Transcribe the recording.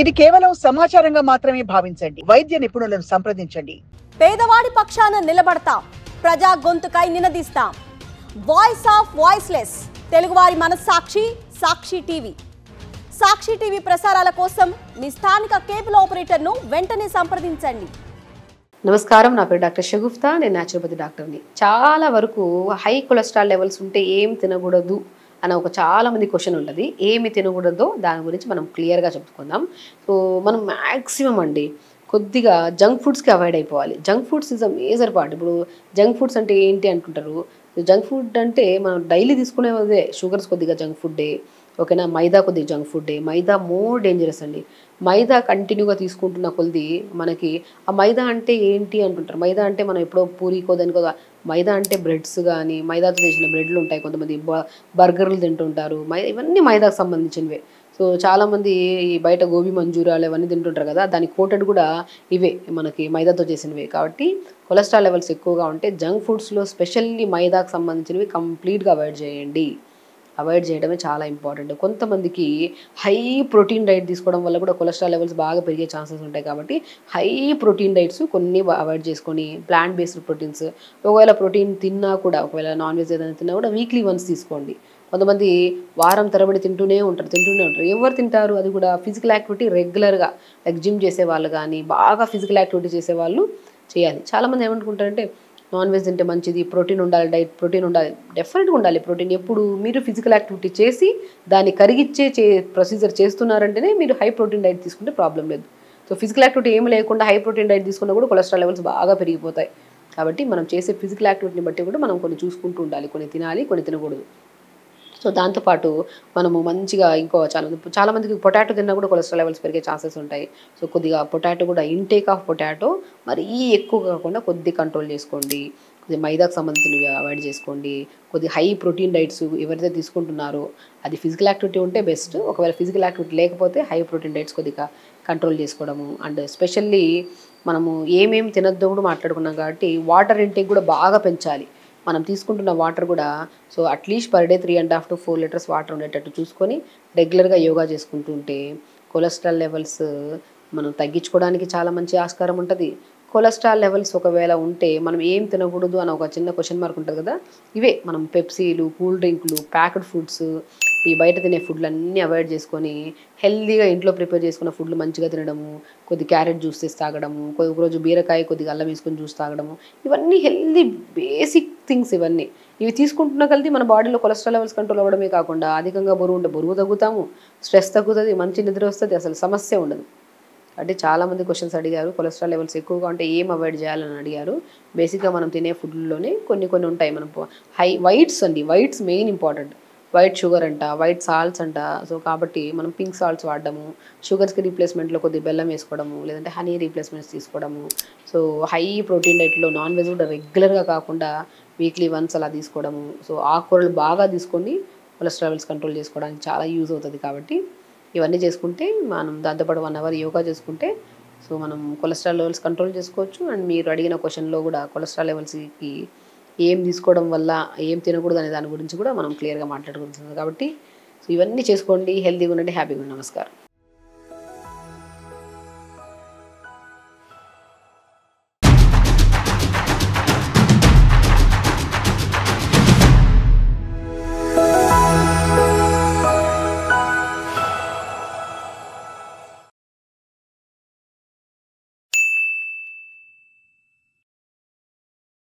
ఇది కేవలం సమాచారంగా మాత్రమే భావించండి. వైద్య నిపుణులను సంప్రదించండి. పేదవాడి పక్షాన నిలబడతాం, ప్రజా గొంతుకై నినదిస్తాం. వాయిస్ ఆఫ్ వాయిస్లెస్, తెలుగువారి మనస్సాక్షి, సాక్షి టీవీ. సాక్షి టీవీ ప్రసారాల కోసం మీ స్థానిక కేబుల్ ఆపరేటర్ను వెంటనే సంప్రదించండి. నమస్కారం, నా పేరు డాక్టర్ షగుఫ్తా, నేను న్యాచురోపతి డాక్టర్ని. చాలా వరకు హై కొలెస్ట్రాల్ లెవెల్స్ ఉంటే ఏం తినకూడదు అన్న ఒక చాలా మంది క్వశ్చన్ ఉంటుంది. ఏమి తినకూడదో దాని గురించి మనం క్లియర్గా చెప్పుకుందాం. సో మనం మ్యాక్సిమం అండి కొద్దిగా జంక్ ఫుడ్స్కి అవాయిడ్ అయిపోవాలి. Junk foods is a major part. ఇప్పుడు జంక్ ఫుడ్స్ అంటే ఏంటి అనుకుంటారు. జంక్ ఫుడ్ అంటే మనం డైలీ తీసుకునేదే షుగర్స్ కొద్దిగా జంక్ ఫుడ్డే, ఓకేనా. మైదా కొద్దిగా జంక్ ఫుడ్డే. మైదా మోర్ డేంజరస్ అండి. మైదా కంటిన్యూగా తీసుకుంటున్న కొద్ది మనకి ఆ మైదా అంటే ఏంటి అంటుంటారు. మైదా అంటే మనం ఎప్పుడో పూరీకో దానికో. మైదా అంటే బ్రెడ్స్ కానీ, మైదాతో చేసిన బ్రెడ్లు ఉంటాయి, కొంతమంది బర్గర్లు తింటుంటారు. ఇవన్నీ మైదాకు సంబంధించినవే. సో చాలామంది ఈ బయట గోబీ మంచూరియాలు ఇవన్నీ తింటుంటారు కదా, దాని కోటెడ్ కూడా ఇవే మనకి మైదాతో చేసినవే. కాబట్టి కొలెస్ట్రాల్ లెవెల్స్ ఎక్కువగా ఉంటే జంక్ ఫుడ్స్లో స్పెషల్లీ మైదాకు సంబంధించినవి కంప్లీట్గా అవాయిడ్ చేయండి. అవాయిడ్ చేయడమే చాలా ఇంపార్టెంట్. కొంతమందికి హై ప్రోటీన్ డైట్ తీసుకోవడం వల్ల కూడా కొలెస్ట్రాల్ లెవెల్స్ బాగా పెరిగే ఛాన్సెస్ ఉంటాయి. కాబట్టి హై ప్రోటీన్ డైట్స్ కొన్ని అవాయిడ్ చేసుకొని ప్లాంట్ బేస్డ్ ప్రోటీన్స్, ఒకవేళ ప్రోటీన్ తిన్నా కూడా, ఒకవేళ నాన్ వెజ్ ఏదైనా తిన్నా కూడా వీక్లీ వన్స్ తీసుకోండి. కొంతమంది వారం తరబడి తింటూనే ఉంటారు. ఎవరు తింటారు? అది కూడా ఫిజికల్ యాక్టివిటీ రెగ్యులర్గా, లైక్ జిమ్ చేసే వాళ్ళు కానీ, బాగా ఫిజికల్ యాక్టివిటీ చేసే వాళ్ళు చేయాలి. చాలామంది ఏమనుకుంటారంటే నాన్ వెజ్ తింటే మంచిది, ప్రోటీన్ ఉండాలి, డైట్ ప్రోటీన్ ఉండాలి. డెఫినెట్గా ఉండాలి ప్రోటీన్. ఎప్పుడు మీరు ఫిజికల్ యాక్టివిటీ చేసి దాన్ని కరిగిచ్చే ప్రొసీజర్ చేస్తున్నారంటేనే మీరు హై ప్రోటీన్ డైట్ తీసుకుంటే ప్రాబ్లం లేదు. సో ఫిజికల్ యాక్టివిటీ ఏమి లేకుండా హై ప్రోటీన్ డైట్ తీసుకున్నా కూడా కొలెస్ట్రాల్ లెవెల్స్ బాగా పెరిగిపోతాయి. కాబట్టి మనం చేసే ఫిజికల్ యాక్టివిటీని బట్టి కూడా మనం కొన్ని చూసుకుంటూ ఉండాలి. కొన్ని తినాలి, కొన్ని తినకూడదు. సో దాంతోపాటు మనము మంచిగా చాలామందికి పొటాటో తిన్నా కూడా కొలెస్ట్రాల్ లెవెల్స్ పెరిగే ఛాన్సెస్ ఉంటాయి. సో కొద్దిగా పొటాటో కూడా, ఇంటేక్ ఆఫ్ పొటాటో మరీ ఎక్కువ కాకుండా కొద్ది కంట్రోల్ చేసుకోండి. కొద్దిగా మైదాకు సంబంధించినవి అవాయిడ్ చేసుకోండి. కొద్దిగా హై ప్రోటీన్ డైట్స్ ఎవరైతే తీసుకుంటున్నారో అది ఫిజికల్ యాక్టివిటీ ఉంటే బెస్ట్. ఒకవేళ ఫిజికల్ యాక్టివిటీ లేకపోతే హై ప్రోటీన్ డైట్స్ కొద్దిగా కంట్రోల్ చేసుకోవడము. అండ్ స్పెషల్లీ మనము ఏమేమి తినద్దో కూడా మాట్లాడుకున్నాం కాబట్టి వాటర్ ఇంటేక్ కూడా బాగా పెంచాలి. మనం తీసుకుంటున్న వాటర్ కూడా so at least per day 3.5 to 4 litres water ఉండేటట్టు చూసుకొని రెగ్యులర్గా యోగా చేసుకుంటూ ఉంటే కొలెస్ట్రాల్ లెవెల్స్ మనం తగ్గించుకోవడానికి చాలా మంచి ఆస్కారం ఉంటుంది. కొలెస్ట్రాల్ లెవెల్స్ ఒకవేళ ఉంటే మనం ఏం తినకూడదు అని ఒక చిన్న క్వశ్చన్ మార్క్ ఉంటుంది కదా, ఇవే మనం పెప్సీలు, కూల్ డ్రింకులు, ప్యాకెడ్ ఫుడ్స్, ఈ బయట తినే ఫుడ్లు అన్నీ అవాయిడ్ చేసుకొని హెల్దీగా ఇంట్లో ప్రిపేర్ చేసుకున్న ఫుడ్లు మంచిగా తినడము, కొద్ది క్యారెట్ జ్యూస్ చేసి తాగడము, ఒక రోజు బీరకాయ కొద్దిగా అల్లం వేసుకొని జ్యూస్ తాగడము, ఇవన్నీ హెల్దీ బేసిక్ థింగ్స్. ఇవి తీసుకుంటున్న కలిసి మన బాడీలో కొలెస్ట్రాల్ లెవెల్స్ కంట్రోల్ అవ్వడమే కాకుండా అధికంగా బరువు ఉంటే బరువు తగ్గుతాము, స్ట్రెస్ తగ్గుతుంది, మంచి నిద్ర వస్తుంది, అసలు సమస్య ఉండదు. అంటే చాలామంది క్వశ్చన్స్ అడిగారు, కొలెస్ట్రాల్ లెవెల్స్ ఎక్కువగా ఉంటే ఏం అవాయిడ్ చేయాలని అడిగారు. బేసిక్గా మనం తినే ఫుడ్లోనే కొన్ని ఉంటాయి. మనం whites main important. White sugar అంట, వైట్ సాల్ట్స్ అంట. సో కాబట్టి మనం పింక్ సాల్ట్స్ వాడడము, షుగర్స్కి రీప్లేస్మెంట్లో కొద్దిగా బెల్లం వేసుకోవడము, లేదంటే హనీ రీప్లేస్మెంట్స్ తీసుకోవడము. సో హై ప్రోటీన్ డైట్లో నాన్ వెజ్ కూడా రెగ్యులర్గా కాకుండా వీక్లీ వన్స్ అలా తీసుకోవడము. సో ఆకుకూరలు బాగా తీసుకొని కొలెస్ట్రాల్ లెవెల్స్ కంట్రోల్ చేసుకోవడానికి చాలా యూజ్ అవుతుంది. కాబట్టి ఇవన్నీ చేసుకుంటే మనం దాంతోపాటు 1 hour యోగా చేసుకుంటే సో మనం కొలెస్ట్రాల్ లెవెల్స్ కంట్రోల్ చేసుకోవచ్చు. అండ్ మీరు అడిగిన క్వశ్చన్లో కూడా కొలెస్ట్రాల్ లెవెల్స్కి ఏం తీసుకోవడం వల్ల ఏం తినకూడదు అనే దాని గురించి కూడా మనం క్లియర్గా మాట్లాడుకుంటున్నాం. కాబట్టి సో ఇవన్నీ చేసుకోండి, హెల్తీగా ఉండండి, హ్యాపీగా ఉండండి. నమస్కారం.